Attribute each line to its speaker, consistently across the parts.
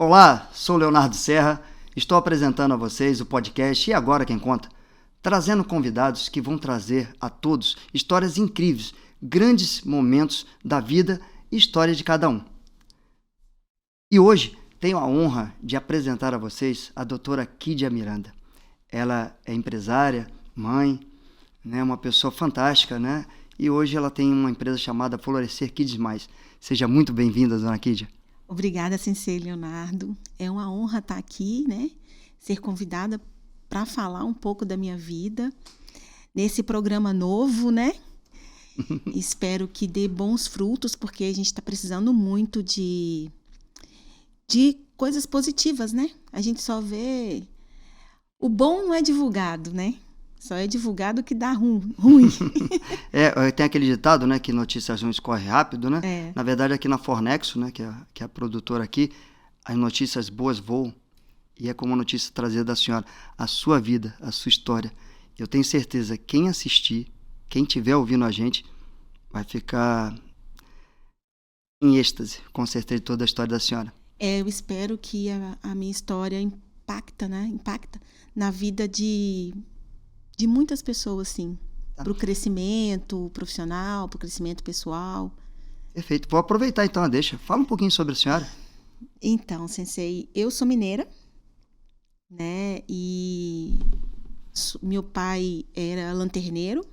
Speaker 1: Olá, sou Leonardo Serra, estou apresentando a vocês o podcast E Agora Quem Conta, trazendo convidados que vão trazer a todos histórias incríveis, grandes momentos da vida e história de cada um. E hoje tenho a honra de apresentar a vocês a doutora Kídia Miranda. Ela é empresária, mãe, né, uma pessoa fantástica, né? E hoje ela tem uma empresa chamada Florescer Kids Mais. Seja muito bem-vinda, dona Kídia.
Speaker 2: Obrigada, Sensei Leonardo. É uma honra estar aqui, né? Ser convidada para falar um pouco da minha vida nesse programa novo, né? Espero que dê bons frutos, porque a gente está precisando muito de coisas positivas, né? A gente só vê... O bom não é divulgado, né? Só é divulgado o que dá ruim.
Speaker 1: Tem aquele ditado, né, que notícias ruins correm rápido, né?
Speaker 2: É.
Speaker 1: Na verdade, aqui na Fornexo, né, que é a produtora aqui, as notícias boas voam. E é como a notícia trazida da senhora, a sua vida, a sua história. Eu tenho certeza, quem assistir, quem estiver ouvindo a gente, vai ficar em êxtase, com certeza, de toda a história da senhora.
Speaker 2: Eu espero que a minha história impacta na vida de muitas pessoas, sim. Tá. Para o crescimento profissional, para o crescimento pessoal.
Speaker 1: Perfeito. Vou aproveitar então a deixa. Fala um pouquinho sobre a senhora.
Speaker 2: Então, Sensei, eu sou mineira, né? E meu pai era lanterneiro,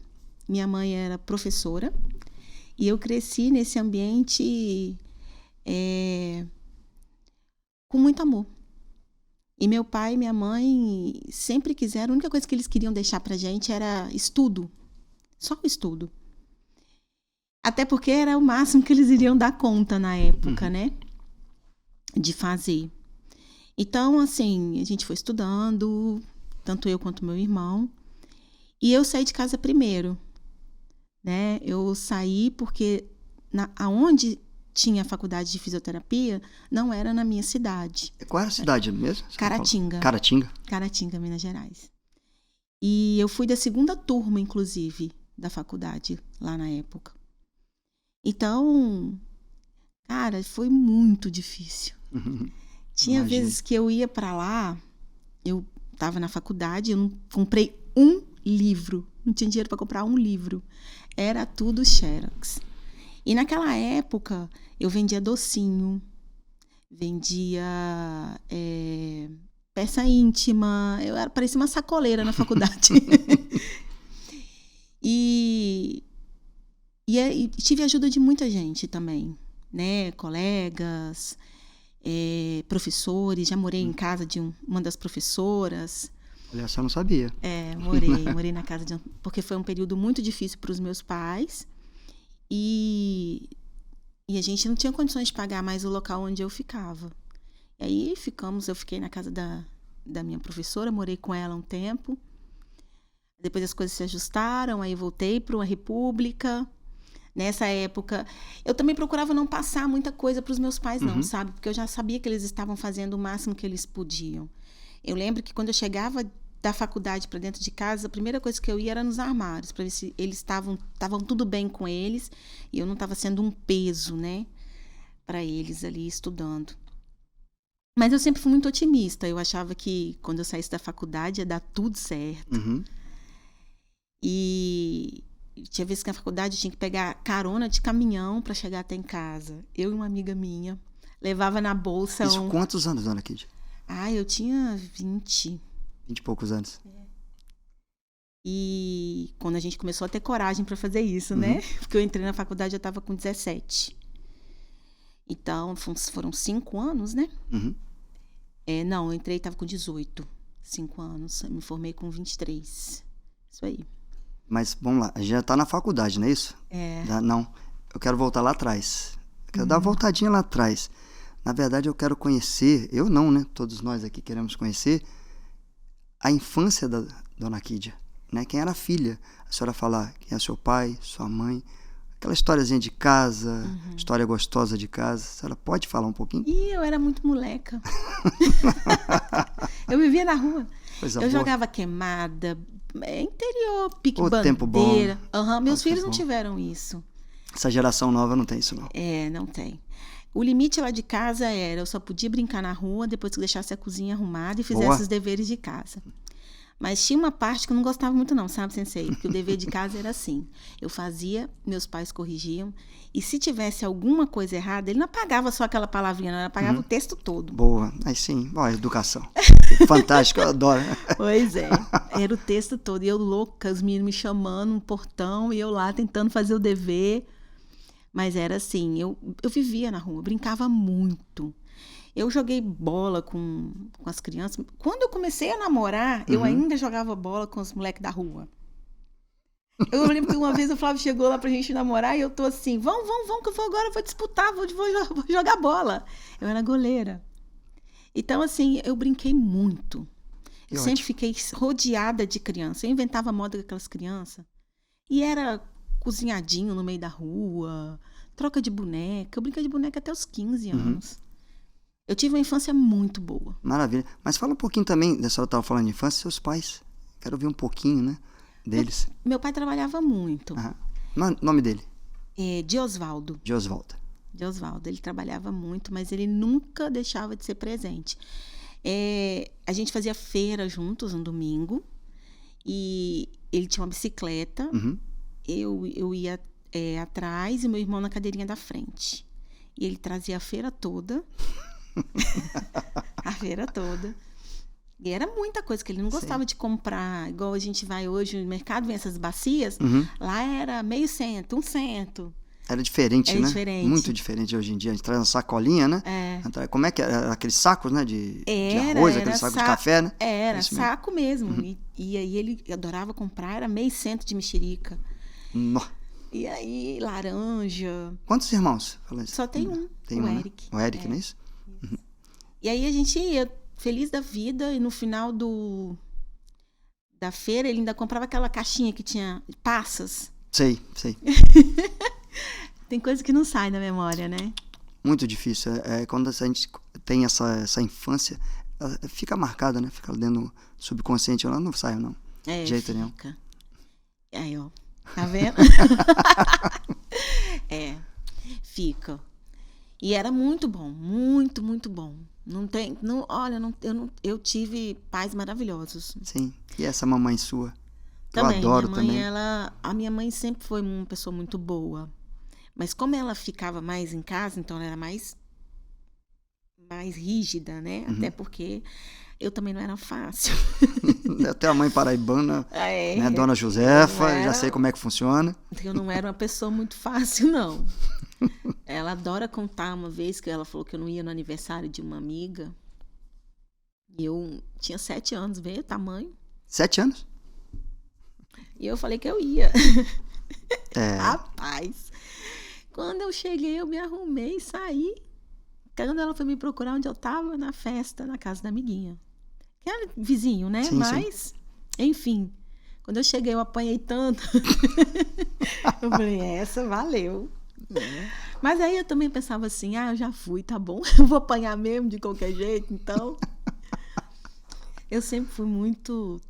Speaker 2: minha mãe era professora. E eu cresci nesse ambiente com muito amor. E meu pai e minha mãe sempre quiseram, a única coisa que eles queriam deixar pra gente era estudo. Só o estudo. Até porque era o máximo que eles iriam dar conta na época, né? De fazer. Então, assim, a gente foi estudando, tanto eu quanto meu irmão. E eu saí de casa primeiro, né? Eu saí porque aonde tinha faculdade de fisioterapia, não era na minha cidade.
Speaker 1: Qual era a cidade mesmo?
Speaker 2: Caratinga. Caratinga, Minas Gerais. E eu fui da segunda turma, inclusive, da faculdade, lá na época. Então, cara, foi muito difícil. Tinha
Speaker 1: Imagina.
Speaker 2: vezes que eu ia para lá, eu estava na faculdade, eu não comprei um livro. Não tinha dinheiro para comprar um livro. Era tudo Xerox. E naquela época, eu vendia docinho, vendia peça íntima, parecia uma sacoleira na faculdade. E tive a ajuda de muita gente também, né? Colegas, professores, já morei em casa de uma das professoras.
Speaker 1: Olha, só não sabia.
Speaker 2: Morei na casa porque foi um período muito difícil para os meus pais. E a gente não tinha condições de pagar mais o local onde eu ficava. E aí eu fiquei na casa da minha professora, morei com ela um tempo. Depois as coisas se ajustaram, aí voltei para uma república. Nessa época, eu também procurava não passar muita coisa para os meus pais, não, sabe? Porque eu já sabia que eles estavam fazendo o máximo que eles podiam. Eu lembro que quando eu chegava da faculdade para dentro de casa, a primeira coisa que eu ia era nos armários, para ver se eles estavam tudo bem com eles e eu não estava sendo um peso, né, para eles ali estudando. Mas eu sempre fui muito otimista. Eu achava que quando eu saísse da faculdade ia dar tudo certo. E tinha vezes que na faculdade eu tinha que pegar carona de caminhão para chegar até em casa. Eu e uma amiga minha levava na bolsa.
Speaker 1: Isso quantos anos, dona Kídia?
Speaker 2: Eu tinha 20
Speaker 1: e poucos anos.
Speaker 2: E quando a gente começou a ter coragem para fazer isso, né? Porque eu entrei na faculdade, eu estava com 17. Então, foram 5 anos, né? Não, eu entrei e estava com 18. 5 anos. Eu me formei com 23. Isso aí.
Speaker 1: Mas, vamos lá, a gente já está na faculdade, não é isso? Não, eu quero voltar lá atrás. Eu quero dar uma voltadinha lá atrás. Na verdade, eu quero conhecer, eu não, né? Todos nós aqui queremos conhecer a infância da dona Kídia, né? Quem era a filha? A senhora falar quem é seu pai, sua mãe, aquela historiazinha de casa, história gostosa de casa. A senhora pode falar um pouquinho?
Speaker 2: Eu era muito moleca. Eu vivia na rua. Eu jogava queimada, interior, pique-bandeira.
Speaker 1: Tempo bom.
Speaker 2: Meus filhos não tiveram isso.
Speaker 1: Essa geração nova não tem isso, não.
Speaker 2: Não tem. O limite lá de casa era, eu só podia brincar na rua depois que deixasse a cozinha arrumada e fizesse
Speaker 1: Boa.
Speaker 2: os deveres de casa. Mas tinha uma parte que eu não gostava muito não, sabe, Sensei? Porque o dever de casa era assim. Eu fazia, meus pais corrigiam. E se tivesse alguma coisa errada, ele não apagava só aquela palavrinha, não, ele apagava o texto todo.
Speaker 1: Boa. Aí sim. Ó, educação. Fantástico, eu adoro.
Speaker 2: Pois é. Era o texto todo. E eu louca, os meninos me chamando no portão e eu lá tentando fazer o dever. Mas era assim, eu vivia na rua, brincava muito. Eu joguei bola com as crianças. Quando eu comecei a namorar, eu ainda jogava bola com os moleques da rua. Eu lembro que uma vez o Flávio chegou lá pra gente namorar e eu tô assim, vamos, que eu vou agora, vou disputar, vou jogar bola. Eu era goleira. Então, assim, eu brinquei muito. Eu sempre fiquei rodeada de criança. Eu inventava moda com aquelas crianças. E era cozinhadinho no meio da rua, troca de boneca. Eu brinquei de boneca até os 15 anos. Eu tive uma infância muito boa.
Speaker 1: Maravilha. Mas fala um pouquinho também, a senhora estava falando de infância, seus pais. Quero ouvir um pouquinho, né, deles.
Speaker 2: Meu pai trabalhava muito.
Speaker 1: Nome dele?
Speaker 2: De Osvaldo.
Speaker 1: De Osvaldo.
Speaker 2: De Osvaldo. Ele trabalhava muito, mas ele nunca deixava de ser presente. A gente fazia feira juntos no domingo. E ele tinha uma bicicleta. Eu ia atrás e meu irmão na cadeirinha da frente. E ele trazia a feira toda. A feira toda. E era muita coisa que ele não gostava de comprar. Igual a gente vai hoje no mercado, vem essas bacias. Lá era meio cento, 1 cento.
Speaker 1: Era diferente, né?
Speaker 2: Diferente.
Speaker 1: Muito diferente hoje em dia. A gente traz uma sacolinha, né? Como é que era? Aqueles sacos, né? De arroz, aquele saco de café, né?
Speaker 2: Era saco mesmo. E aí ele adorava comprar, era meio cento de mexerica. E aí, laranja.
Speaker 1: Quantos irmãos?
Speaker 2: Só tem um.
Speaker 1: Tem
Speaker 2: o
Speaker 1: um,
Speaker 2: Eric.
Speaker 1: Né? O Eric, não é isso?
Speaker 2: E aí a gente ia feliz da vida e no final da feira ele ainda comprava aquela caixinha que tinha passas.
Speaker 1: Sei.
Speaker 2: Tem coisa que não sai da memória, né?
Speaker 1: Muito difícil. Quando a gente tem essa infância, ela fica marcada, né? Fica dentro do subconsciente. Ela não sai, não. De jeito nenhum.
Speaker 2: Aí, ó. Tá vendo? Fica. E era muito bom. Muito, muito bom. Eu tive pais maravilhosos.
Speaker 1: Sim. E essa mamãe sua?
Speaker 2: Também,
Speaker 1: eu adoro
Speaker 2: minha mãe,
Speaker 1: também.
Speaker 2: A minha mãe sempre foi uma pessoa muito boa. Mas como ela ficava mais em casa, então ela era mais rígida, né? Até porque eu também não era fácil.
Speaker 1: Até a mãe paraibana, né? Dona Josefa, já sei como é que funciona.
Speaker 2: Eu não era uma pessoa muito fácil, não. Ela adora contar uma vez que ela falou que eu não ia no aniversário de uma amiga. E eu tinha 7 anos, veio o tamanho.
Speaker 1: 7 anos?
Speaker 2: E eu falei que eu ia. Rapaz, quando eu cheguei, eu me arrumei e saí. Quando ela foi me procurar onde eu tava, na festa, na casa da amiguinha. Que era vizinho, né?
Speaker 1: Sim,
Speaker 2: mas, enfim, quando eu cheguei, eu apanhei tanto. Eu falei, essa valeu. Mas aí eu também pensava assim, eu já fui, tá bom. Eu vou apanhar mesmo de qualquer jeito, então. Eu sempre fui muito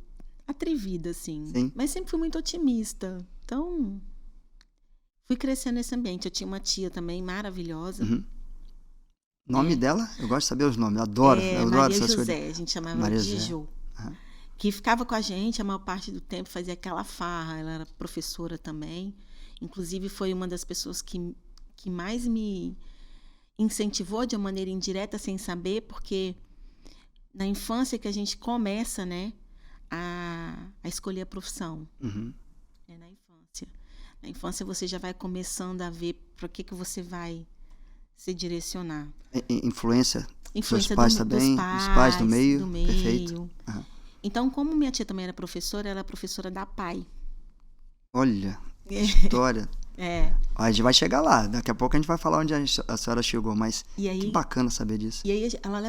Speaker 2: atrevida, assim.
Speaker 1: Sim.
Speaker 2: Mas sempre fui muito otimista. Então, fui crescendo nesse ambiente. Eu tinha uma tia também maravilhosa.
Speaker 1: Nome dela? Eu gosto de saber os nomes. Eu adoro
Speaker 2: Maria
Speaker 1: essas
Speaker 2: José,
Speaker 1: coisas.
Speaker 2: a gente chamava ela de Jo. Que ficava com a gente a maior parte do tempo, fazia aquela farra. Ela era professora também. Inclusive, foi uma das pessoas que mais me incentivou de uma maneira indireta, sem saber, porque na infância que a gente começa, né, a escolher a profissão. Na infância. Na infância você já vai começando a ver para que você vai se direcionar.
Speaker 1: Influência dos pais também, os pais do meio. Perfeito.
Speaker 2: Então, como minha tia também era professora, ela era professora da PAI.
Speaker 1: Olha, que história. A gente vai chegar lá. Daqui a pouco a gente vai falar onde a senhora chegou, mas que bacana saber disso.
Speaker 2: E aí ela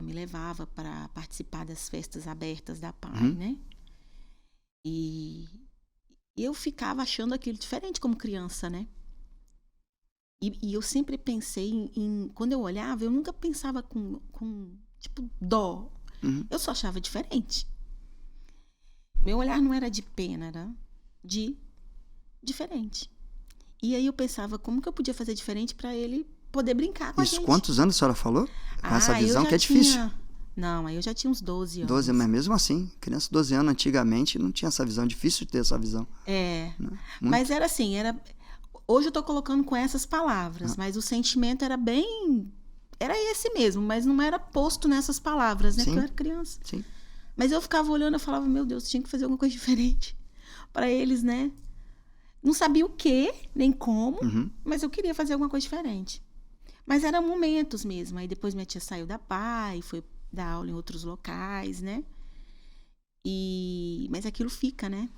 Speaker 2: me levava para participar das festas abertas da PAI, né? E eu ficava achando aquilo diferente como criança, né? E eu sempre pensei quando eu olhava, eu nunca pensava com tipo, dó. Eu só achava diferente. Meu olhar não era de pena, era de diferente. E aí eu pensava, como que eu podia fazer diferente para ele poder brincar com a
Speaker 1: Isso,
Speaker 2: gente.
Speaker 1: quantos anos a senhora falou? Com essa visão que é difícil.
Speaker 2: Não, aí eu já tinha uns 12 anos.
Speaker 1: 12, mas mesmo assim, criança de 12 anos antigamente não tinha essa visão, difícil de ter essa visão.
Speaker 2: Né? Mas era assim, hoje eu tô colocando com essas palavras, mas o sentimento era esse mesmo, mas não era posto nessas palavras, né?
Speaker 1: Sim.
Speaker 2: Porque eu era criança.
Speaker 1: Sim.
Speaker 2: Mas eu ficava olhando, eu falava, meu Deus, tinha que fazer alguma coisa diferente para eles, né? Não sabia o que, nem como, mas eu queria fazer alguma coisa diferente. Mas eram momentos mesmo. Aí depois minha tia saiu da PAI, foi dar aula em outros locais, né? Mas aquilo fica, né?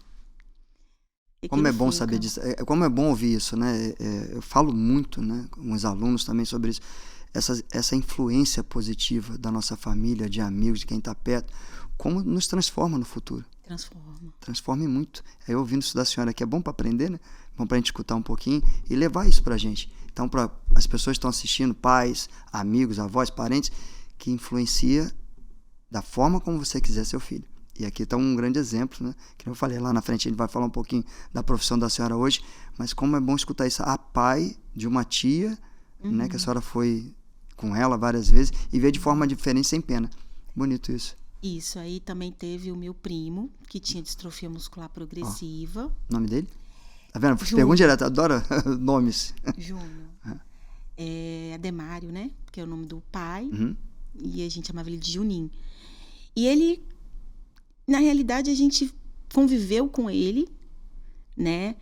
Speaker 1: Como é bom saber disso, como é bom ouvir isso, né? Eu falo muito, né, com os alunos também sobre isso, essa influência positiva da nossa família, de amigos, de quem está perto, como nos transforma no futuro. Transforma muito. Aí ouvindo isso da senhora aqui, é bom para aprender, né? Bom para a gente escutar um pouquinho e levar isso para a gente. Então, para as pessoas que estão assistindo, pais, amigos, avós, parentes, que influencia da forma como você quiser seu filho. E aqui está um grande exemplo, né? Que eu falei lá na frente, a gente vai falar um pouquinho da profissão da senhora hoje, mas como é bom escutar isso. A pai de uma tia, né? Que a senhora foi com ela várias vezes e vê de forma diferente, sem pena. Bonito isso.
Speaker 2: Isso, aí também teve o meu primo, que tinha distrofia muscular progressiva.
Speaker 1: O nome dele? Tá vendo? Pergunta direto, adoro nomes.
Speaker 2: Júnior. Ademário, né? Que é o nome do pai. E a gente chamava ele de Juninho. E ele, na realidade, a gente conviveu com ele, né?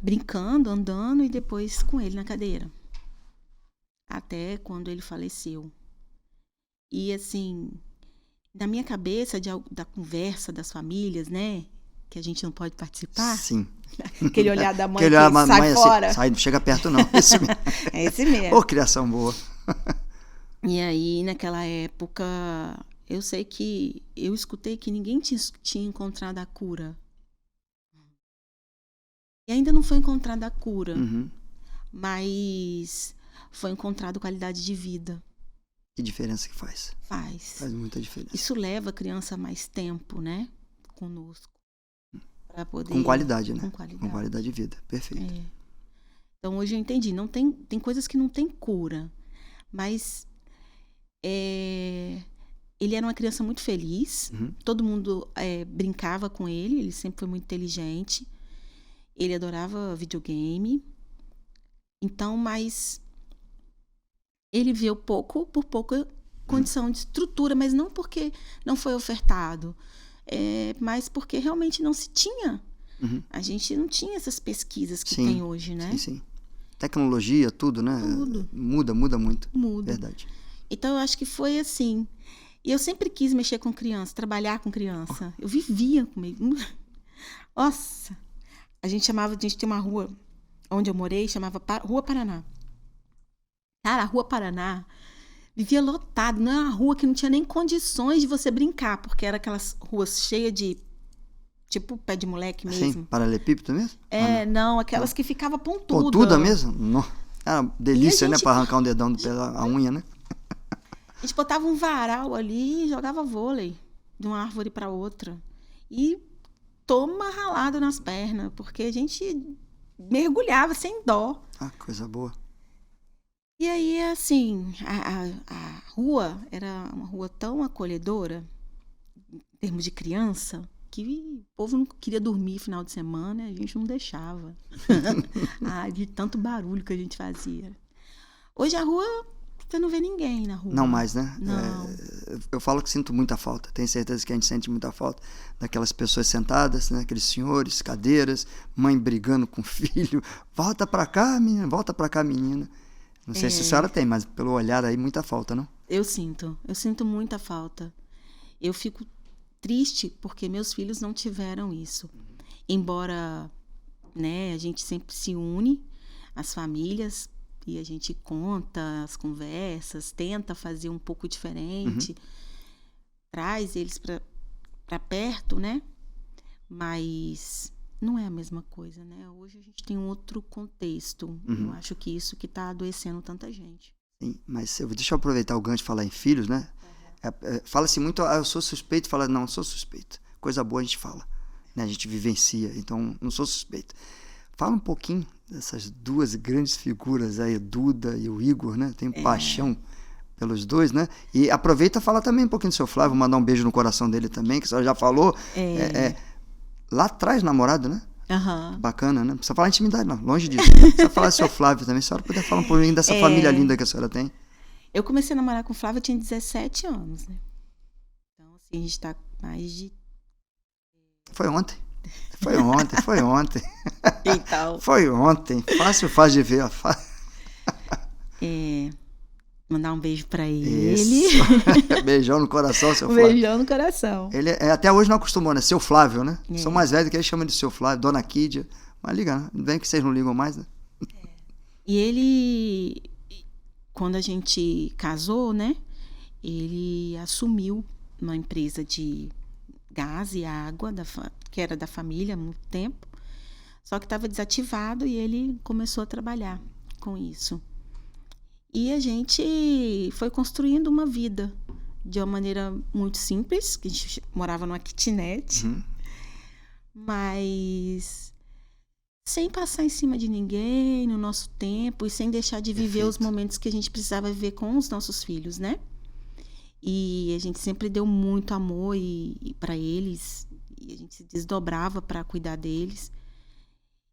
Speaker 2: Brincando, andando e depois com ele na cadeira. Até quando ele faleceu. E assim, na minha cabeça, da conversa das famílias, né? Que a gente não pode participar.
Speaker 1: Sim.
Speaker 2: Aquele olhar da mãe
Speaker 1: que
Speaker 2: sai fora.
Speaker 1: Assim, sai, não chega perto não. Esse mesmo.
Speaker 2: É esse mesmo.
Speaker 1: Ô, criação boa.
Speaker 2: E aí, naquela época, eu sei que eu escutei que ninguém tinha encontrado a cura. E ainda não foi encontrada a cura. Mas foi encontrada qualidade de vida.
Speaker 1: Que diferença que faz? Faz muita diferença.
Speaker 2: Isso leva a criança mais tempo, né? Conosco. Pra poder...
Speaker 1: Com qualidade, né?
Speaker 2: Com
Speaker 1: qualidade de vida. Perfeito.
Speaker 2: Então, hoje eu entendi. Tem coisas que não tem cura. Mas ele era uma criança muito feliz. Todo mundo brincava com ele. Ele sempre foi muito inteligente. Ele adorava videogame. Então, mas ele viveu pouco por pouca condição de estrutura, mas não porque não foi ofertado, mas porque realmente não se tinha. A gente não tinha essas pesquisas que tem hoje, né?
Speaker 1: Sim. Tecnologia, tudo, né?
Speaker 2: Tudo.
Speaker 1: Muda muito.
Speaker 2: Muda.
Speaker 1: Verdade.
Speaker 2: Então, eu acho que foi assim. E eu sempre quis mexer com criança, trabalhar com criança. Eu vivia comigo. Nossa! A gente tem uma rua onde eu morei, chamava Rua Paraná. Cara, a Rua Paraná vivia lotado. Não é uma rua que não tinha nem condições de você brincar, porque era aquelas ruas cheias de, tipo, pé de moleque mesmo.
Speaker 1: Sim, paralelepípedo mesmo?
Speaker 2: Não, aquelas que ficava pontuda.
Speaker 1: Pontuda mesmo? Não. Era uma delícia, né? Pra arrancar um dedão do pé, a unha, né?
Speaker 2: A gente botava um varal ali e jogava vôlei de uma árvore para outra. E toma ralado nas pernas, porque a gente mergulhava sem dó.
Speaker 1: Ah, coisa boa.
Speaker 2: E aí, assim, a rua era uma rua tão acolhedora, em termos de criança, que o povo não queria dormir final de semana, a gente não deixava. De tanto barulho que a gente fazia. Hoje a rua, você não vê ninguém na rua.
Speaker 1: Não mais, né?
Speaker 2: Não.
Speaker 1: Eu falo que sinto muita falta. Tenho certeza que a gente sente muita falta daquelas pessoas sentadas, né? Aqueles senhores, cadeiras, mãe brigando com o filho. Volta pra cá, menina. Volta pra cá, menina. Não sei se a senhora tem, mas pelo olhar aí, muita falta, não?
Speaker 2: Eu sinto muita falta. Eu fico triste porque meus filhos não tiveram isso. Embora, né, a gente sempre se une, as famílias, e a gente conta as conversas, tenta fazer um pouco diferente, traz eles para perto, né? Mas não é a mesma coisa, né? Hoje a gente tem um outro contexto. Eu acho que isso que está adoecendo tanta gente.
Speaker 1: Sim, mas deixa eu aproveitar o gancho de falar em filhos, né? Fala-se muito, eu sou suspeito, fala, não sou suspeito. Coisa boa a gente fala, né? A gente vivencia, então não sou suspeito. Fala um pouquinho dessas duas grandes figuras aí, Duda e o Igor, né? Tem paixão pelos dois, né? E aproveita e fala também um pouquinho do seu Flávio, mandar um beijo no coração dele também, que a senhora já falou. Lá atrás, namorado, né? Bacana, né? Não precisa falar intimidade, não. Longe disso. Precisa falar do seu Flávio também. Se a senhora puder falar um pouquinho dessa família linda que a senhora tem.
Speaker 2: Eu comecei a namorar com o Flávio, eu tinha 17 anos, né? Então, assim, a gente tá mais de...
Speaker 1: Foi ontem.
Speaker 2: Então...
Speaker 1: Foi ontem. Fácil de ver.
Speaker 2: Mandar um beijo pra ele.
Speaker 1: Isso. Beijão no coração, seu Flávio.
Speaker 2: Beijão no coração.
Speaker 1: Ele até hoje não acostumou, né? Seu Flávio, né? Sou mais velho que ele chama de seu Flávio, Dona Kídia. Mas liga, né? Bem que vocês não ligam mais, né?
Speaker 2: E ele, quando a gente casou, né? Ele assumiu uma empresa de gás e água, que era da família há muito tempo. Só que estava desativado e ele começou a trabalhar com isso. E a gente foi construindo uma vida de uma maneira muito simples, que a gente morava numa kitnet, mas sem passar em cima de ninguém, no nosso tempo, e sem deixar de viver os momentos que a gente precisava viver com os nossos filhos, né? E a gente sempre deu muito amor para eles, e a gente se desdobrava para cuidar deles.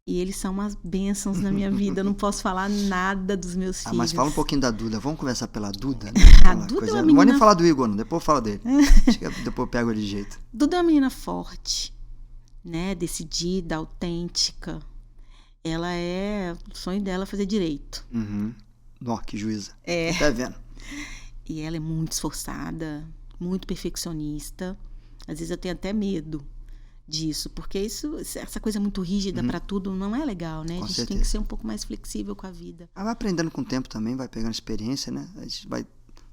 Speaker 2: E eles são umas bênçãos na minha vida. Eu não posso falar nada dos meus filhos.
Speaker 1: Mas fala um pouquinho da Duda. Vamos conversar pela Duda, né?
Speaker 2: A Duda é uma menina...
Speaker 1: Não vou nem falar do Igor, não. Depois eu falo dele. Depois eu pego ele de jeito.
Speaker 2: Duda é uma menina forte, né? Decidida, autêntica. Ela o sonho dela é fazer direito.
Speaker 1: Nó, que juíza. Tá vendo?
Speaker 2: E ela é muito esforçada, muito perfeccionista. Às vezes eu tenho até medo disso, porque essa coisa muito rígida para tudo não é legal, né?
Speaker 1: Com
Speaker 2: a gente
Speaker 1: certeza.
Speaker 2: tem que ser um pouco mais flexível com a vida.
Speaker 1: Vai aprendendo com o tempo também, vai pegando experiência, né? A gente vai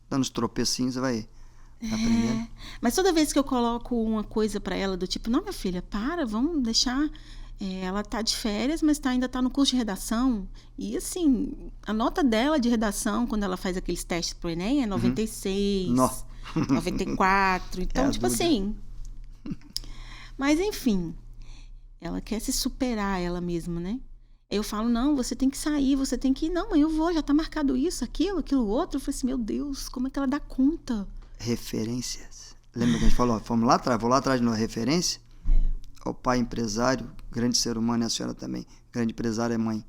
Speaker 1: dando os tropecinhos, vai aprendendo.
Speaker 2: Mas toda vez que eu coloco uma coisa para ela do tipo, não, minha filha, vamos deixar... ela tá de férias, mas ainda tá no curso de redação. E assim, a nota dela de redação, quando ela faz aqueles testes pro Enem, é 96, 94. Então, tipo
Speaker 1: Duda.
Speaker 2: assim... Mas, enfim, ela quer se superar ela mesma, né? Eu falo, não, você tem que sair, você tem que ir. Não, mãe, eu vou, já tá marcado isso, aquilo outro. Eu falei assim, meu Deus, como é que ela dá conta?
Speaker 1: Referências. Lembra que a gente falou, vamos lá atrás, vou lá atrás de uma referência? O pai empresário, grande ser humano, e a senhora também, grande empresária é mãe.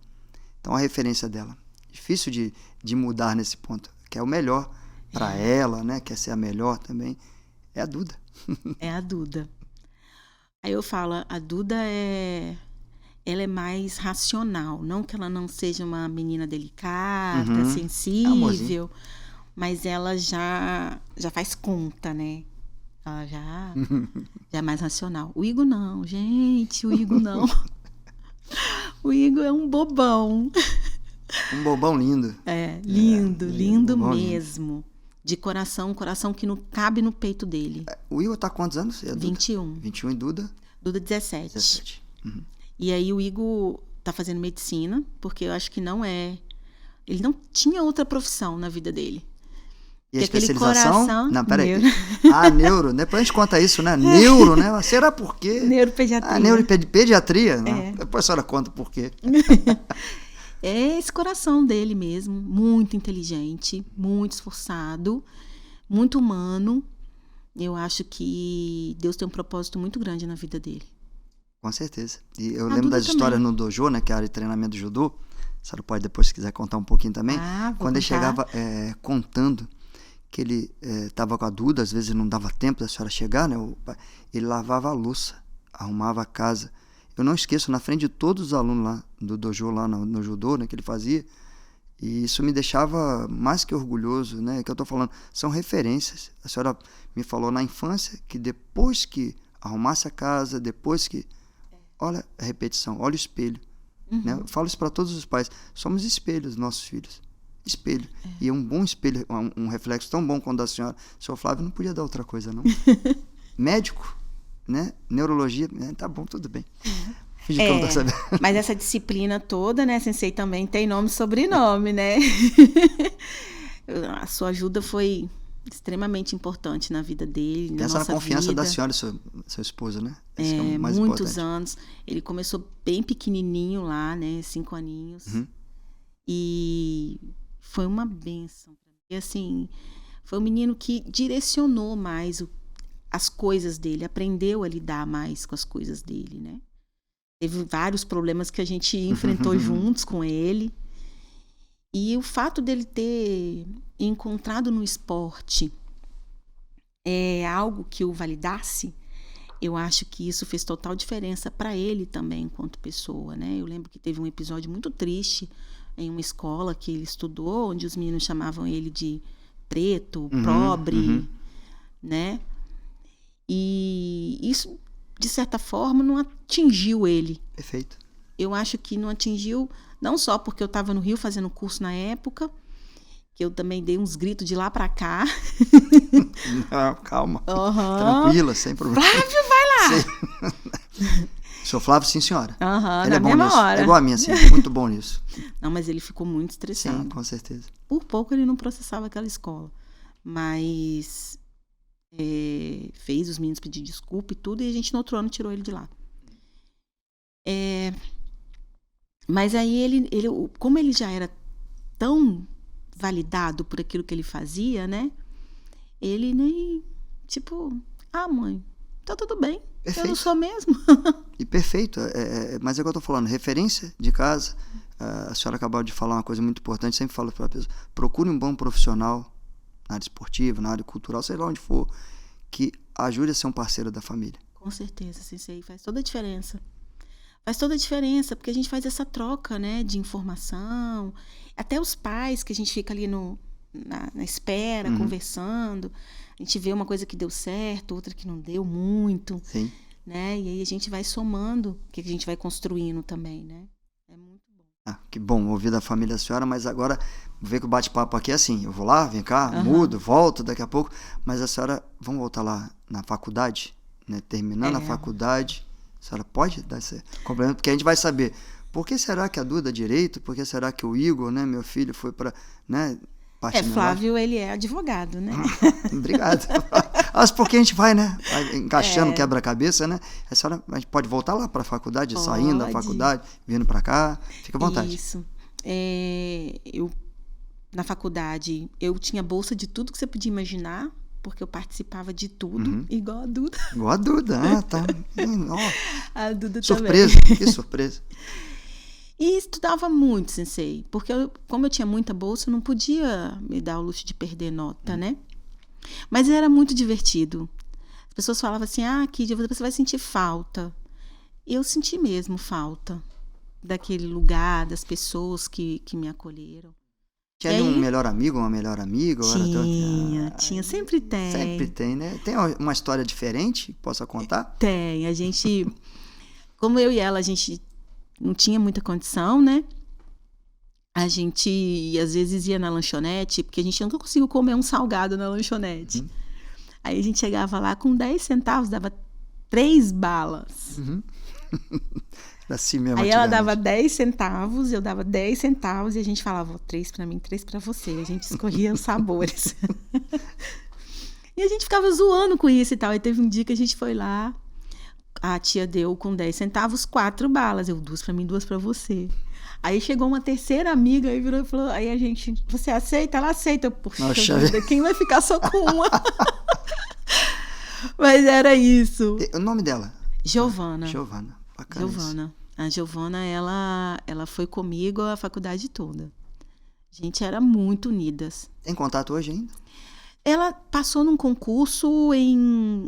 Speaker 1: Então, a referência dela. Difícil de mudar nesse ponto. Quer o melhor para ela, né? Quer ser a melhor também. É a Duda.
Speaker 2: É a Duda. Aí eu falo, a Duda ela é mais racional. Não que ela não seja uma menina delicada, sensível,
Speaker 1: amorzinho.
Speaker 2: Mas ela já faz conta, né? Ela já é mais racional. O Igor não, gente, o Igor não. O Igor é um bobão.
Speaker 1: Um bobão lindo.
Speaker 2: Lindo mesmo. De coração, um coração que não cabe no peito dele.
Speaker 1: O Igor tá quantos anos?
Speaker 2: 21.
Speaker 1: 21 e Duda?
Speaker 2: Duda, 17. E aí o Igor tá fazendo medicina, porque eu acho que ele não tinha outra profissão na vida dele.
Speaker 1: E a especialização? Não, peraí. Neuro. Depois a gente conta isso, né?
Speaker 2: É.
Speaker 1: Neuro, né? Será por quê?
Speaker 2: Neuropediatria.
Speaker 1: Neuropediatria? Não. Depois a senhora conta por quê.
Speaker 2: É esse coração dele mesmo, muito inteligente, muito esforçado, muito humano. Eu acho que Deus tem um propósito muito grande na vida dele.
Speaker 1: Com certeza. E eu lembro das histórias no dojo, né, que é a área de treinamento de judô. A senhora pode depois, se quiser, contar um pouquinho também. Quando ele chegava contando que ele estava com a Duda, às vezes não dava tempo da senhora chegar, né? Ele lavava a louça, arrumava a casa. Eu não esqueço, na frente de todos os alunos lá do dojo, lá no judô, né, que ele fazia, e isso me deixava mais que orgulhoso, né, que eu estou falando, são referências. A senhora me falou na infância que depois que arrumasse a casa, depois que... Olha a repetição, olha o espelho. Né? Eu falo isso para todos os pais, somos espelhos dos nossos filhos. Espelho. E um bom espelho, um reflexo tão bom quanto o da senhora. O senhor Flávio não podia dar outra coisa, não. Médico, né? Neurologia, tá bom, tudo bem. Finge que eu não tô sabendo.
Speaker 2: Mas essa disciplina toda, né, Sensei, também tem nome e sobrenome, né? A sua ajuda foi extremamente importante na vida dele, na
Speaker 1: Pensa
Speaker 2: nossa
Speaker 1: na confiança
Speaker 2: vida.
Speaker 1: da senhora e seu esposo, né? Esse é o mais
Speaker 2: Muitos
Speaker 1: importante.
Speaker 2: anos. Ele começou bem pequenininho lá, né? 5 aninhos.
Speaker 1: Uhum.
Speaker 2: E foi uma bênção. E assim, foi um menino que direcionou mais as coisas dele, aprendeu a lidar mais com as coisas dele, né? Teve vários problemas que a gente enfrentou juntos com ele. E o fato dele ter encontrado no esporte algo que o validasse, eu acho que isso fez total diferença para ele também, enquanto pessoa, né? Eu lembro que teve um episódio muito triste em uma escola que ele estudou, onde os meninos chamavam ele de preto, pobre, né? E isso, de certa forma, não atingiu ele.
Speaker 1: Perfeito.
Speaker 2: Eu acho que não atingiu, não só porque eu estava no Rio fazendo curso na época, que eu também dei uns gritos de lá para cá.
Speaker 1: Não, calma. Tranquila, sem problema.
Speaker 2: Flávio, vai lá!
Speaker 1: Sou Flávio, sim, senhora. Ele
Speaker 2: na
Speaker 1: é bom
Speaker 2: mesma
Speaker 1: nisso.
Speaker 2: hora.
Speaker 1: É igual a minha, sim. Muito bom nisso.
Speaker 2: Não, mas ele ficou muito estressado.
Speaker 1: Sim, com certeza.
Speaker 2: Por pouco ele não processava aquela escola. Mas fez os meninos pedir desculpa e tudo, e a gente no outro ano tirou ele de lá. Mas aí ele, como ele já era tão validado por aquilo que ele fazia, né? Ele nem, tipo, mãe, tá tudo bem.
Speaker 1: Perfeito.
Speaker 2: Eu não sou mesmo.
Speaker 1: E perfeito. Mas é o que eu tô falando, referência de casa. A senhora acabou de falar uma coisa muito importante, sempre falo para a pessoa, procure um bom profissional na área esportiva, na área cultural, sei lá onde for, que ajude a ser um parceiro da família.
Speaker 2: Com certeza, Sensei, faz toda a diferença. Faz toda a diferença, porque a gente faz essa troca, né, de informação. Até os pais, que a gente fica ali na espera, conversando. A gente vê uma coisa que deu certo, outra que não deu muito.
Speaker 1: Sim.
Speaker 2: Né? E aí a gente vai somando, o que a gente vai construindo também, né? É muito bom.
Speaker 1: Que bom ouvir da família da senhora, mas agora, vou ver que o bate-papo aqui é assim, eu vou lá, vem cá, mudo, volto daqui a pouco, mas a senhora, vamos voltar lá na faculdade, né? Terminando a faculdade, a senhora pode dar esse complemento? Porque a gente vai saber, por que será que a Duda direito, por que será que o Igor, né, meu filho, foi para, né,
Speaker 2: Flávio, ele é advogado, né?
Speaker 1: Obrigado. Mas porque a gente vai, né? Encaixando quebra-cabeça, né? A gente pode voltar lá para a faculdade, saindo da faculdade, vindo para cá. Fica à vontade.
Speaker 2: Isso. Na faculdade, eu tinha bolsa de tudo que você podia imaginar, porque eu participava de tudo, igual a Duda.
Speaker 1: Igual a Duda, tá.
Speaker 2: A Duda
Speaker 1: surpresa,
Speaker 2: também.
Speaker 1: Que surpresa.
Speaker 2: E estudava muito, Sensei, porque como eu tinha muita bolsa, eu não podia me dar o luxo de perder nota, né? Mas era muito divertido. As pessoas falavam assim, Kid, você vai sentir falta. E eu senti mesmo falta daquele lugar, das pessoas que me acolheram.
Speaker 1: Tinha um melhor amigo, uma melhor amiga?
Speaker 2: Tinha, sempre tem.
Speaker 1: Sempre tem, né? Tem uma história diferente que possa contar?
Speaker 2: Tem, a gente, como eu e ela, a gente não tinha muita condição, né? A gente, às vezes, ia na lanchonete, porque a gente nunca conseguiu comer um salgado na lanchonete. Aí a gente chegava lá com 10 centavos, dava 3 balas.
Speaker 1: Assim mesmo.
Speaker 2: Aí ela dava 10 centavos, eu dava 10 centavos, e a gente falava, 3 pra mim, 3 pra você. A gente escorria os sabores. E a gente ficava zoando com isso e tal. Aí teve um dia que a gente foi lá, a tia deu com 10 centavos 4 balas. Eu, 2 pra mim, 2 pra você. Aí chegou uma terceira amiga e virou e falou, aí a gente, você aceita? Ela aceita. Poxa vida, quem vai ficar só com uma? Mas era isso.
Speaker 1: O nome dela?
Speaker 2: Giovana.
Speaker 1: Bacana.
Speaker 2: Giovana. A Giovana, ela foi comigo a faculdade toda. A gente era muito unidas.
Speaker 1: Tem contato hoje ainda?
Speaker 2: Ela passou num concurso em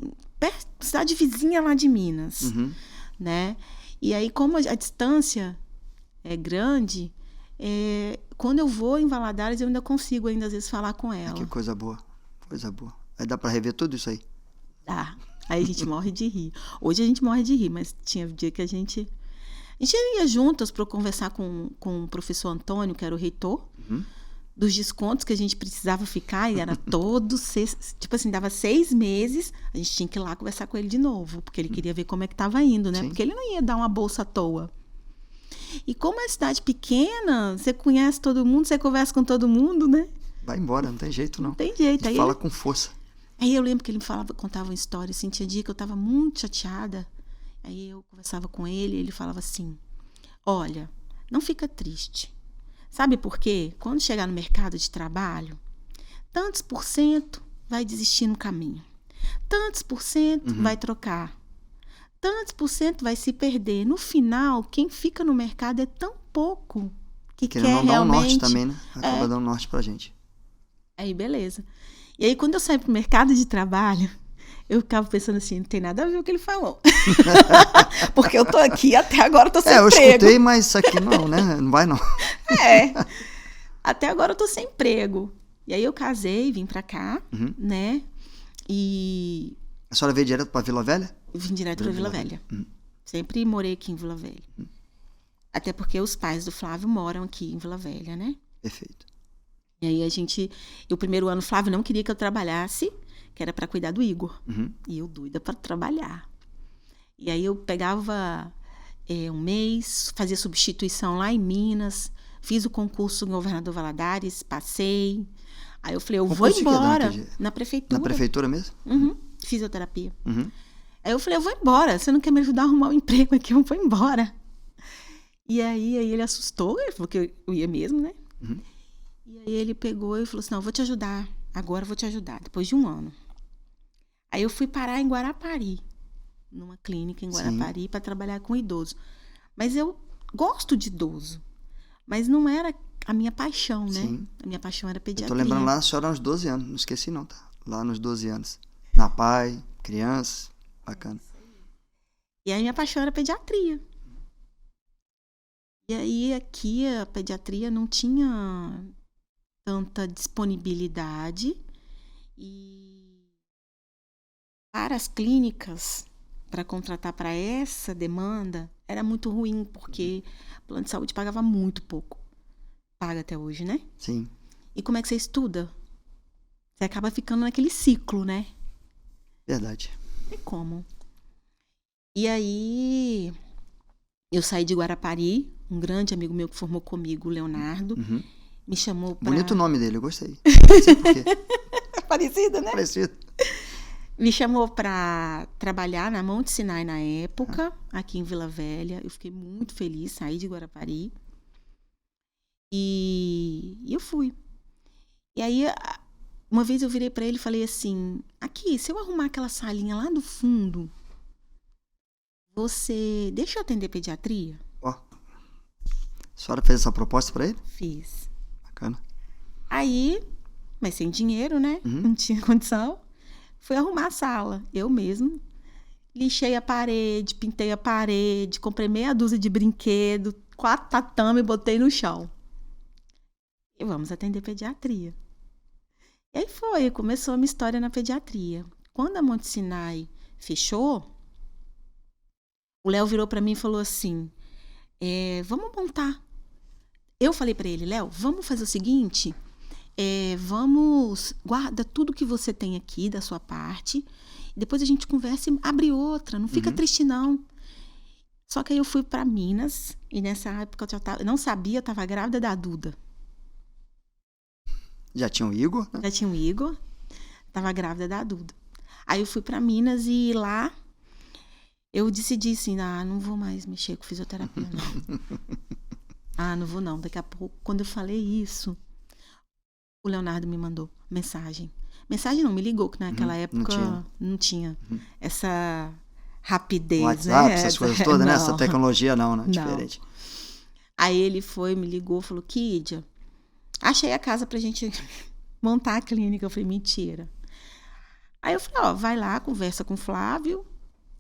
Speaker 2: cidade vizinha lá de Minas, né? E aí, como a distância é grande, quando eu vou em Valadares, eu ainda consigo, às vezes, falar com ela.
Speaker 1: Que coisa boa, coisa boa. Aí dá pra rever tudo isso aí?
Speaker 2: Dá. Aí a gente morre de rir. Hoje a gente morre de rir, mas tinha dia que a gente ia juntas para conversar com o professor Antônio, que era o reitor, dos descontos que a gente precisava ficar, e era todos, tipo assim, dava 6 meses, a gente tinha que ir lá conversar com ele de novo, porque ele queria ver como é que estava indo, né? Sim. Porque ele não ia dar uma bolsa à toa. E como é cidade pequena, você conhece todo mundo, você conversa com todo mundo, né?
Speaker 1: vai embora, não tem jeito não.
Speaker 2: Não tem jeito.
Speaker 1: A gente fala com força.
Speaker 2: Aí eu lembro que ele contava uma história, assim, tinha dia que eu estava muito chateada. Aí eu conversava com ele e ele falava assim, olha, não fica triste. Sabe por quê? Quando chegar no mercado de trabalho, tantos por cento vai desistir no caminho. Tantos por cento vai trocar. Tantos por cento vai se perder. No final, quem fica no mercado é tão pouco que quer
Speaker 1: não dá
Speaker 2: realmente...
Speaker 1: um norte também, né? Acaba dando norte pra gente.
Speaker 2: Aí, beleza. E aí, quando eu saí pro mercado de trabalho, eu ficava pensando assim, não tem nada a ver o que ele falou. Porque eu tô aqui, até agora eu tô sem emprego.
Speaker 1: Eu escutei, mas isso aqui não, né? Não vai não.
Speaker 2: Até agora eu tô sem emprego. E aí eu casei, vim pra cá, né? E...
Speaker 1: A senhora veio direto pra Vila Velha?
Speaker 2: Eu vim direto pra Vila Velha. Sempre morei aqui em Vila Velha. Até porque os pais do Flávio moram aqui em Vila Velha, né?
Speaker 1: Perfeito.
Speaker 2: E aí o primeiro ano, o Flávio não queria que eu trabalhasse, que era para cuidar do Igor. E eu doida para trabalhar. E aí eu pegava um mês, fazia substituição lá em Minas, fiz o concurso no Governador Valadares, passei. Aí eu falei, eu vou embora. Na prefeitura.
Speaker 1: Na prefeitura mesmo?
Speaker 2: Fisioterapia. Aí eu falei, eu vou embora. Você não quer me ajudar a arrumar um emprego aqui? Eu vou embora. E aí ele assustou, ele falou que eu ia mesmo, né? E aí ele pegou e falou assim, não, eu vou te ajudar. Agora eu vou te ajudar, depois de 1 ano. Aí eu fui parar em Guarapari, numa clínica em Guarapari, para trabalhar com idoso. Mas eu gosto de idoso. Mas não era a minha paixão, né?
Speaker 1: Sim.
Speaker 2: A minha paixão era pediatria.
Speaker 1: Eu tô lembrando lá a senhora aos 12 anos. Não esqueci não, tá? Lá nos 12 anos. Na PAI, criança. Bacana.
Speaker 2: E aí minha paixão era pediatria. E aí aqui a pediatria não tinha tanta disponibilidade. E para as clínicas, para contratar para essa demanda, era muito ruim, porque o plano de saúde pagava muito pouco. Paga até hoje, né?
Speaker 1: Sim.
Speaker 2: E como é que você estuda? Você acaba ficando naquele ciclo, né?
Speaker 1: Verdade.
Speaker 2: Não tem como. E aí, eu saí de Guarapari, um grande amigo meu que formou comigo, o Leonardo, me chamou para...
Speaker 1: Bonito o nome dele, eu gostei. Não sei por quê.
Speaker 2: Parecido, né?
Speaker 1: Parecido.
Speaker 2: Me chamou para trabalhar na Monte Sinai na época, aqui em Vila Velha. Eu fiquei muito feliz, saí de Guarapari. E eu fui. E aí, uma vez eu virei para ele e falei assim, aqui, se eu arrumar aquela salinha lá do fundo, você deixa eu atender pediatria?
Speaker 1: Ó. A senhora fez essa proposta para ele?
Speaker 2: Fiz.
Speaker 1: Bacana.
Speaker 2: Aí, mas sem dinheiro, né? Não tinha condição. Fui arrumar a sala, eu mesmo. Lixei a parede, pintei a parede, comprei meia dúzia de brinquedo, 4 tatame e botei no chão. E vamos atender pediatria. E aí começou a minha história na pediatria. Quando a Monte Sinai fechou, o Léo virou para mim e falou assim, vamos montar. Eu falei para ele, Léo, vamos fazer o seguinte, guarda tudo que você tem aqui da sua parte, depois a gente conversa e abre outra, não fica triste não. Só que aí eu fui para Minas, e nessa época eu não sabia, eu estava grávida da Duda.
Speaker 1: Já tinha o Igor? Né?
Speaker 2: Já tinha o Igor, estava grávida da Duda. Aí eu fui para Minas e lá eu decidi assim, não vou mais mexer com fisioterapia não. Não vou não. Daqui a pouco, quando eu falei isso, o Leonardo me mandou mensagem. Mensagem não, me ligou, que naquela época não tinha essa rapidez,
Speaker 1: WhatsApp,
Speaker 2: né?
Speaker 1: essas coisas todas, né? Essa tecnologia não, né? Diferente.
Speaker 2: Aí ele me ligou, falou, Kídia, achei a casa pra gente montar a clínica. Eu falei, mentira. Aí eu falei, vai lá, conversa com o Flávio,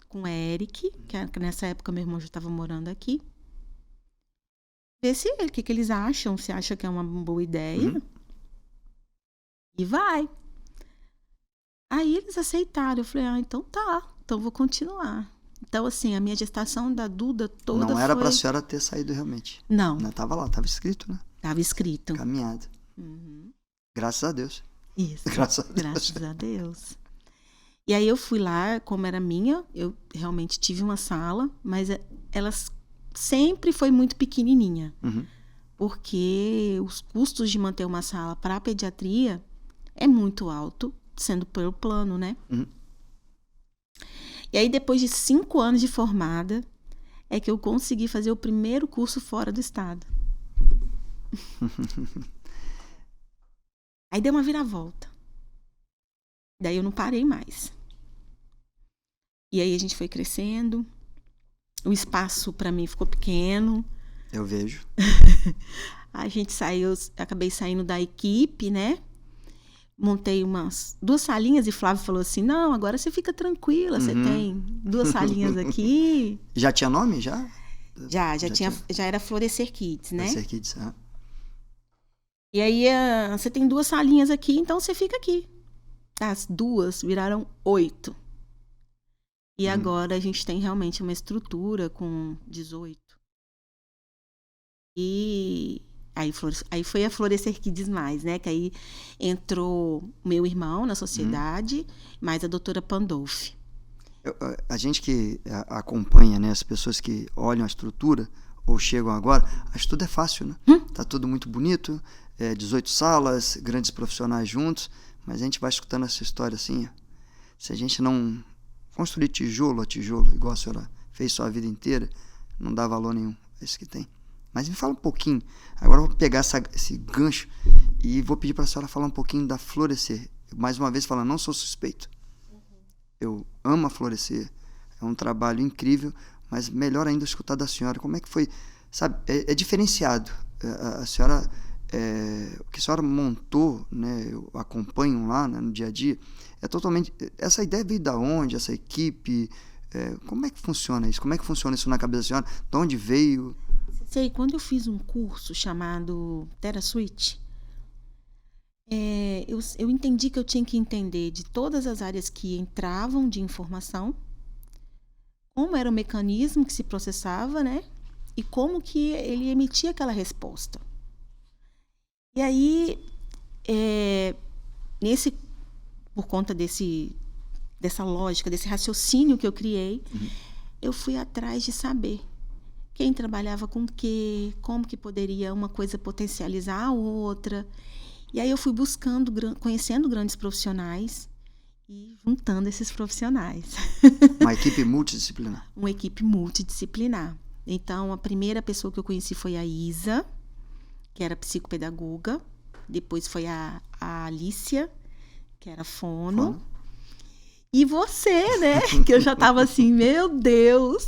Speaker 2: com o Eric, que nessa época meu irmão já estava morando aqui. Vê se o que eles acham, se acha que é uma boa ideia. E vai. Aí eles aceitaram. Eu falei, então tá, então vou continuar. Então, assim, a minha gestação da Duda toda
Speaker 1: não era pra senhora ter saído realmente.
Speaker 2: Não.
Speaker 1: Tava lá, tava escrito, né?
Speaker 2: Tava escrito.
Speaker 1: Caminhado. Graças a Deus.
Speaker 2: Isso.
Speaker 1: Graças a Deus.
Speaker 2: Graças a Deus. E aí eu fui lá, como era minha, eu realmente tive uma sala, mas ela sempre foi muito pequenininha. porque os custos de manter uma sala para pediatria é muito alto, sendo pelo plano, né? E aí, depois de 5 anos de formada, é que eu consegui fazer o primeiro curso fora do estado. Aí deu uma viravolta. Daí eu não parei mais. E aí a gente foi crescendo. O espaço para mim ficou pequeno.
Speaker 1: Eu vejo.
Speaker 2: A gente saiu, acabei saindo da equipe, né? Montei umas 2 salinhas e Flávio falou assim, não, agora você fica tranquila, você tem 2 salinhas aqui.
Speaker 1: Já tinha nome, já?
Speaker 2: Já era Florescer Kids, né?
Speaker 1: Florescer Kids,
Speaker 2: E aí, você tem 2 salinhas aqui, então você fica aqui. As 2 viraram 8. E agora a gente tem realmente uma estrutura com 18. E aí foi a Florescer Kids mais, né? Que aí entrou meu irmão na sociedade, mais a doutora Pandolfi.
Speaker 1: A gente que acompanha, né, as pessoas que olham a estrutura ou chegam agora, a estrutura é fácil, né? Tá tudo muito bonito, 18 salas, grandes profissionais juntos, mas a gente vai escutando essa história assim, se a gente não construir tijolo a tijolo, igual a senhora fez sua vida inteira, não dá valor nenhum a isso que tem. Mas me fala um pouquinho, agora eu vou pegar esse gancho e vou pedir para a senhora falar um pouquinho da Florescer. Mais uma vez falando, não sou suspeito. Eu amo a Florescer, é um trabalho incrível, mas melhor ainda escutar da senhora. Como é que foi, sabe, é diferenciado. A senhora, o que a senhora montou, né, eu acompanho lá, né, no dia a dia, é totalmente, essa ideia veio da onde, essa equipe, como é que funciona isso? Como é que funciona isso na cabeça da senhora? De onde veio?
Speaker 2: Sei, quando eu fiz um curso chamado TerraSuite, eu entendi que eu tinha que entender de todas as áreas que entravam de informação, como era o mecanismo que se processava, né? E como que ele emitia aquela resposta. E aí, por conta dessa lógica, desse raciocínio que eu criei, eu fui atrás de saber quem trabalhava com o quê, como que poderia uma coisa potencializar a outra. E aí eu fui buscando, conhecendo grandes profissionais e juntando esses profissionais.
Speaker 1: Uma equipe multidisciplinar.
Speaker 2: Uma equipe multidisciplinar. Então, a primeira pessoa que eu conheci foi a Isa, que era psicopedagoga. Depois foi a Alicia, que era fono. E você, né? Que eu já estava assim, meu Deus,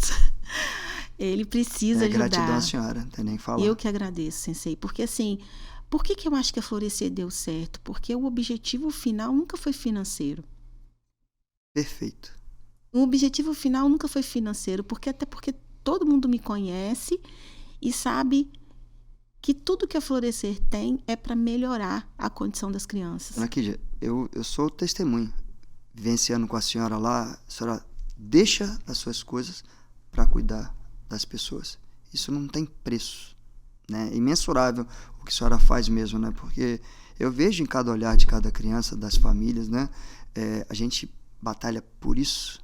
Speaker 2: ele precisa ajudar.
Speaker 1: Gratidão à senhora, não tem nem que falar.
Speaker 2: Eu que agradeço, Sensei. Porque assim, por que eu acho que a Florescer deu certo? Porque o objetivo final nunca foi financeiro.
Speaker 1: Perfeito.
Speaker 2: O objetivo final nunca foi financeiro, até porque todo mundo me conhece e sabe que tudo que a Florescer tem é para melhorar a condição das crianças.
Speaker 1: Dona Kídia, eu sou testemunho. Vivenciando com a senhora lá, a senhora deixa as suas coisas para cuidar das pessoas. Isso não tem preço, né? É imensurável o que a senhora faz mesmo, né? Porque eu vejo em cada olhar de cada criança, das famílias, né? A gente batalha por isso,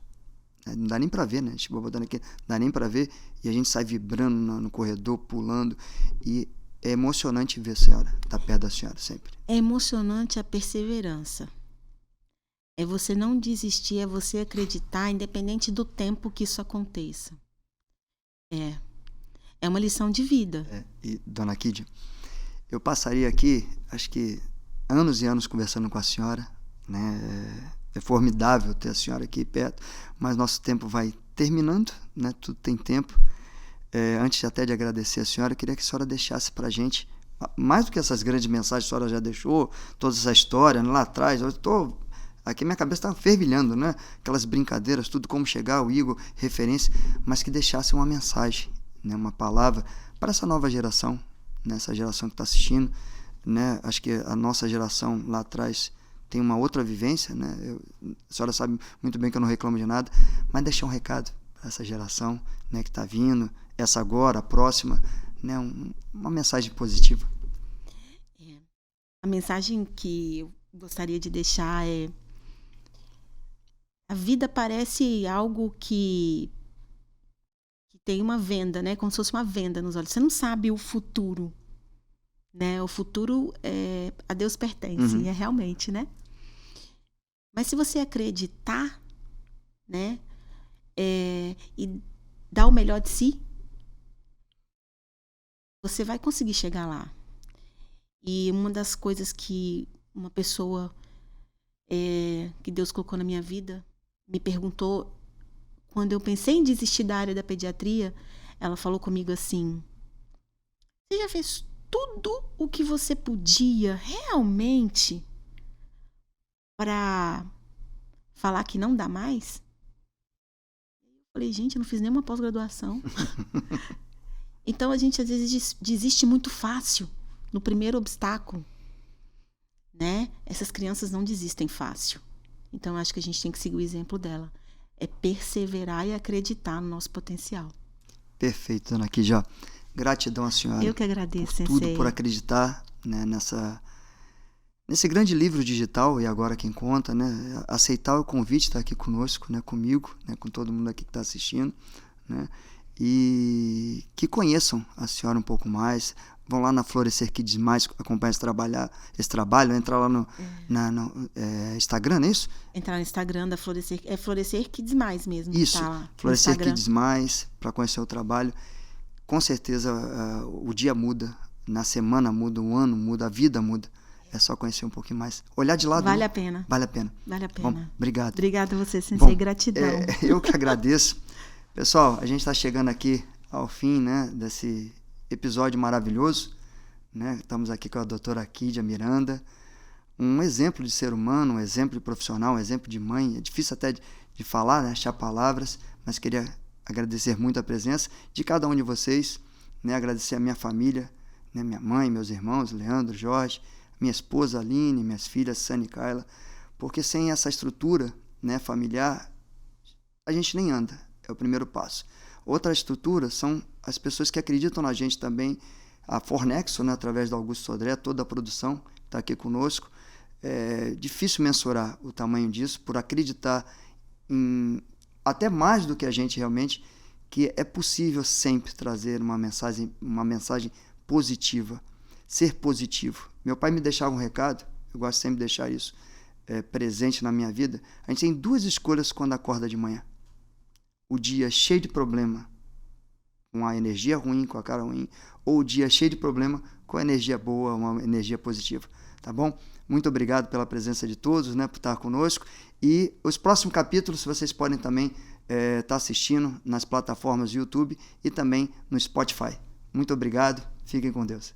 Speaker 1: né? Não dá nem para ver, né? A gente vai botando aqui, não dá nem para ver, e a gente sai vibrando no corredor, pulando, e é emocionante ver a senhora, estar perto da senhora sempre.
Speaker 2: É emocionante a perseverança. É você não desistir, é você acreditar, independente do tempo que isso aconteça. É uma lição de vida.
Speaker 1: E, Dona Kídia, eu passaria aqui, acho que anos e anos conversando com a senhora, né? É formidável ter a senhora aqui perto, mas nosso tempo vai terminando, né? Tudo tem tempo. Antes até de agradecer a senhora, eu queria que a senhora deixasse para a gente, mais do que essas grandes mensagens que a senhora já deixou, toda essa história, né, lá atrás, eu estou... Aqui minha cabeça estava fervilhando, né? Aquelas brincadeiras, tudo como chegar, o Igor, referência, mas que deixasse uma mensagem, né? Uma palavra para essa nova geração, né? Essa geração que está assistindo, né? Acho que a nossa geração lá atrás tem uma outra vivência, né? A senhora sabe muito bem que eu não reclamo de nada, mas deixar um recado para essa geração, né, que está vindo, essa agora, a próxima, né? Uma mensagem positiva.
Speaker 2: A mensagem que eu gostaria de deixar é: a vida parece algo que tem uma venda, né? Como se fosse uma venda nos olhos. Você não sabe o futuro. né? O futuro a Deus pertence, é realmente, né? Mas se você acreditar, né? E dar o melhor de si, você vai conseguir chegar lá. E uma das coisas que uma pessoa que Deus colocou na minha vida me perguntou, quando eu pensei em desistir da área da pediatria, ela falou comigo assim: você já fez tudo o que você podia realmente para falar que não dá mais? Eu falei, gente, eu não fiz nenhuma pós-graduação. Então a gente às vezes desiste muito fácil no primeiro obstáculo, né? Essas crianças não desistem fácil. Então eu acho que a gente tem que seguir o exemplo dela. É perseverar e acreditar no nosso potencial.
Speaker 1: Perfeito, dona Kídia. Gratidão à senhora.
Speaker 2: Eu que agradeço,
Speaker 1: por
Speaker 2: Sensei.
Speaker 1: tudo, por acreditar, né, nesse grande livro digital, e agora quem conta, né? Aceitar o convite, estar aqui conosco, né, comigo, né, com todo mundo aqui que está assistindo, né? E que conheçam a senhora um pouco mais. Vão lá na Florescer Kids Mais, acompanhar esse trabalho, entrar lá no Instagram, não é isso?
Speaker 2: Entrar no Instagram da Florescer, Florescer Kids Mais mesmo.
Speaker 1: Isso,
Speaker 2: tá lá,
Speaker 1: Florescer Kids Mais, para conhecer o trabalho. Com certeza o dia muda, na semana muda, o ano muda, a vida muda. É só conhecer um pouquinho mais. Olhar de lado.
Speaker 2: Vale a pena.
Speaker 1: Vale a pena.
Speaker 2: Vale a pena.
Speaker 1: Bom, obrigado.
Speaker 2: Obrigada a você, Sensei.
Speaker 1: Bom,
Speaker 2: gratidão.
Speaker 1: Eu que agradeço. Pessoal, a gente está chegando aqui ao fim, né, desse episódio maravilhoso, né? Estamos aqui com a doutora Kídia Miranda, um exemplo de ser humano, um exemplo de profissional, um exemplo de mãe. É difícil até de falar, né, achar palavras, mas queria agradecer muito a presença de cada um de vocês, né? Agradecer a minha família, né, minha mãe, meus irmãos, Leandro, Jorge, minha esposa Aline, minhas filhas Sani e Kayla, porque sem essa estrutura, né, familiar, a gente nem anda. É o primeiro passo. Outra estrutura são as pessoas que acreditam na gente também. A Fornexo, né, através do Augusto Sodré, toda a produção está aqui conosco. É difícil mensurar o tamanho disso, por acreditar em até mais do que a gente realmente, que é possível sempre trazer uma mensagem positiva, ser positivo. Meu pai me deixava um recado, eu gosto sempre de deixar isso presente na minha vida. A gente tem duas escolhas quando acorda de manhã. O dia cheio de problema, com a energia ruim, com a cara ruim, ou o dia cheio de problema, com a energia boa, uma energia positiva, tá bom? Muito obrigado pela presença de todos, né, por estar conosco. E os próximos capítulos vocês podem também estar assistindo nas plataformas do YouTube e também no Spotify. Muito obrigado, fiquem com Deus.